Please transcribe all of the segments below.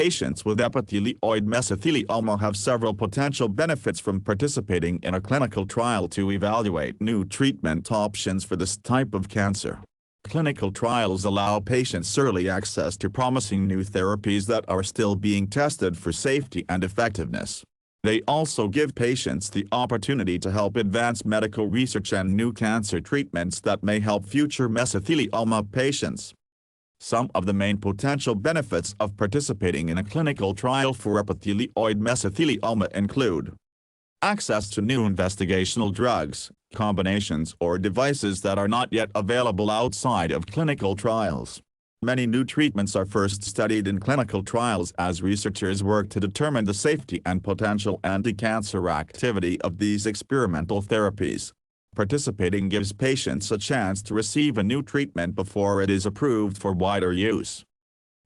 Patients with epithelioid mesothelioma have several potential benefits from participating in a clinical trial to evaluate new treatment options for this type of cancer. Clinical trials allow patients early access to promising new therapies that are still being tested for safety and effectiveness. They also give patients the opportunity to help advance medical research and new cancer treatments that may help future mesothelioma patients. Some of the main potential benefits of participating in a clinical trial for epithelioid mesothelioma include access to new investigational drugs, combinations or devices that are not yet available outside of clinical trials. Many new treatments are first studied in clinical trials as researchers work to determine the safety and potential anti-cancer activity of these experimental therapies. Participating gives patients a chance to receive a new treatment before it is approved for wider use.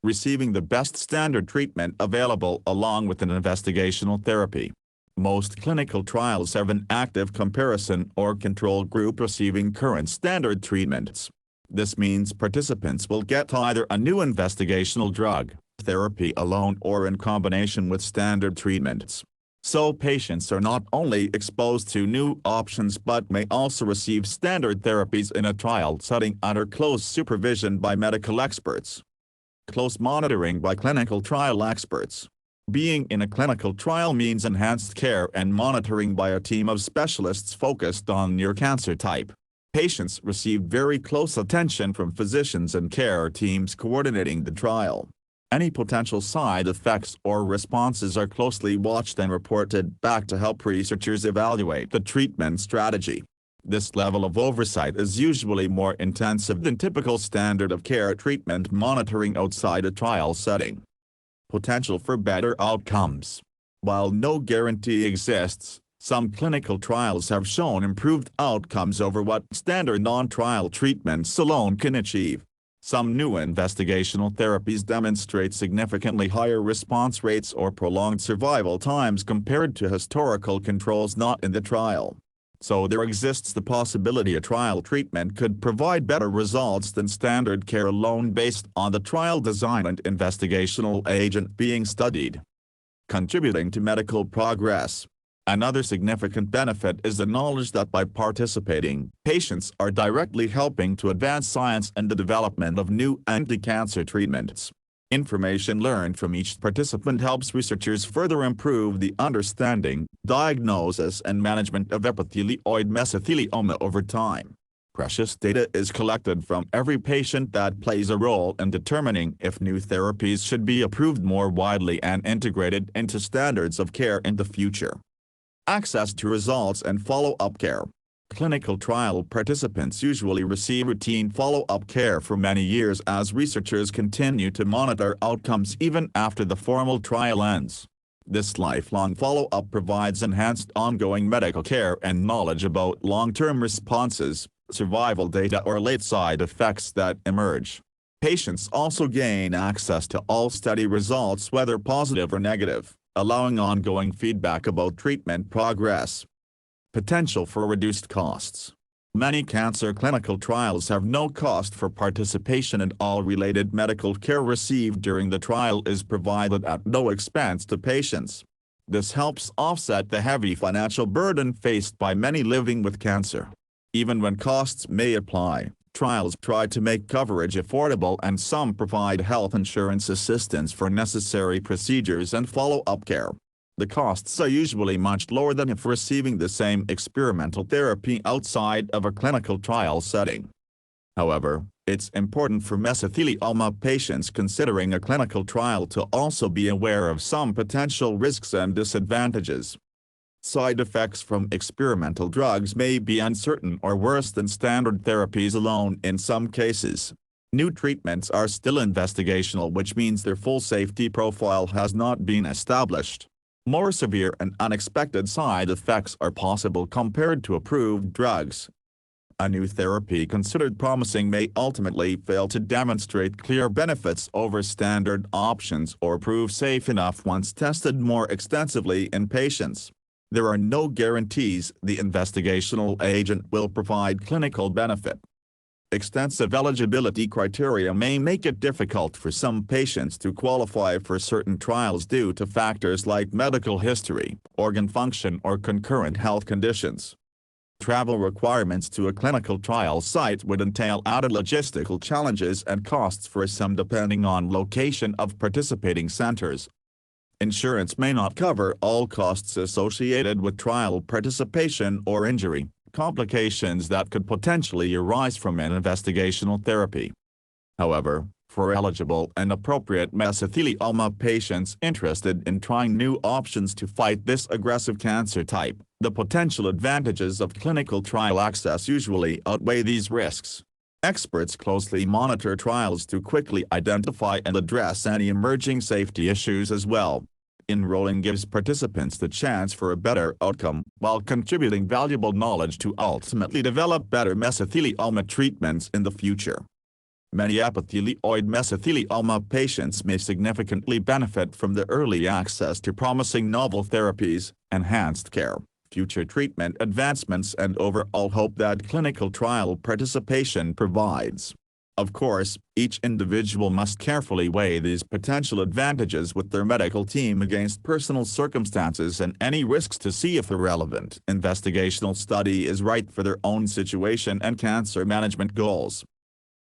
Receiving the best standard treatment available along with an investigational therapy. Most clinical trials have an active comparison or control group receiving current standard treatments. This means participants will get either a new investigational drug, therapy alone or in combination with standard treatments. So patients are not only exposed to new options but may also receive standard therapies in a trial setting under close supervision by medical experts. Close monitoring by clinical trial experts. Being in a clinical trial means enhanced care and monitoring by a team of specialists focused on your cancer type. Patients receive very close attention from physicians and care teams coordinating the trial. Any potential side effects or responses are closely watched and reported back to help researchers evaluate the treatment strategy. This level of oversight is usually more intensive than typical standard of care treatment monitoring outside a trial setting. Potential for better outcomes. While no guarantee exists, some clinical trials have shown improved outcomes over what standard non-trial treatments alone can achieve. Some new investigational therapies demonstrate significantly higher response rates or prolonged survival times compared to historical controls not in the trial. So there exists the possibility a trial treatment could provide better results than standard care alone based on the trial design and investigational agent being studied. Contributing to medical progress. Another significant benefit is the knowledge that by participating, patients are directly helping to advance science and the development of new anti-cancer treatments. Information learned from each participant helps researchers further improve the understanding, diagnosis and management of epithelioid mesothelioma over time. Precious data is collected from every patient that plays a role in determining if new therapies should be approved more widely and integrated into standards of care in the future. Access to results and follow-up care. Clinical trial participants usually receive routine follow-up care for many years as researchers continue to monitor outcomes even after the formal trial ends. This lifelong follow-up provides enhanced ongoing medical care and knowledge about long-term responses, survival data or late side effects that emerge. Patients also gain access to all study results whether positive or negative, allowing ongoing feedback about treatment progress. Potential for reduced costs. Many cancer clinical trials have no cost for participation and all related medical care received during the trial is provided at no expense to patients. This helps offset the heavy financial burden faced by many living with cancer. Even when costs may apply, trials try to make coverage affordable and some provide health insurance assistance for necessary procedures and follow-up care. The costs are usually much lower than if receiving the same experimental therapy outside of a clinical trial setting. However, it's important for mesothelioma patients considering a clinical trial to also be aware of some potential risks and disadvantages. Side effects from experimental drugs may be uncertain or worse than standard therapies alone in some cases. New treatments are still investigational, which means their full safety profile has not been established. More severe and unexpected side effects are possible compared to approved drugs. A new therapy considered promising may ultimately fail to demonstrate clear benefits over standard options or prove safe enough once tested more extensively in patients. There are no guarantees the investigational agent will provide clinical benefit. Extensive eligibility criteria may make it difficult for some patients to qualify for certain trials due to factors like medical history, organ function, or concurrent health conditions. Travel requirements to a clinical trial site would entail added logistical challenges and costs for some depending on location of participating centers. Insurance may not cover all costs associated with trial participation or injury, complications that could potentially arise from an investigational therapy. However, for eligible and appropriate mesothelioma patients interested in trying new options to fight this aggressive cancer type, the potential advantages of clinical trial access usually outweigh these risks. Experts closely monitor trials to quickly identify and address any emerging safety issues as well. Enrolling gives participants the chance for a better outcome, while contributing valuable knowledge to ultimately develop better mesothelioma treatments in the future. Many epithelioid mesothelioma patients may significantly benefit from the early access to promising novel therapies, enhanced care, future treatment advancements, and overall hope that clinical trial participation provides. Of course, each individual must carefully weigh these potential advantages with their medical team against personal circumstances and any risks to see if the relevant investigational study is right for their own situation and cancer management goals.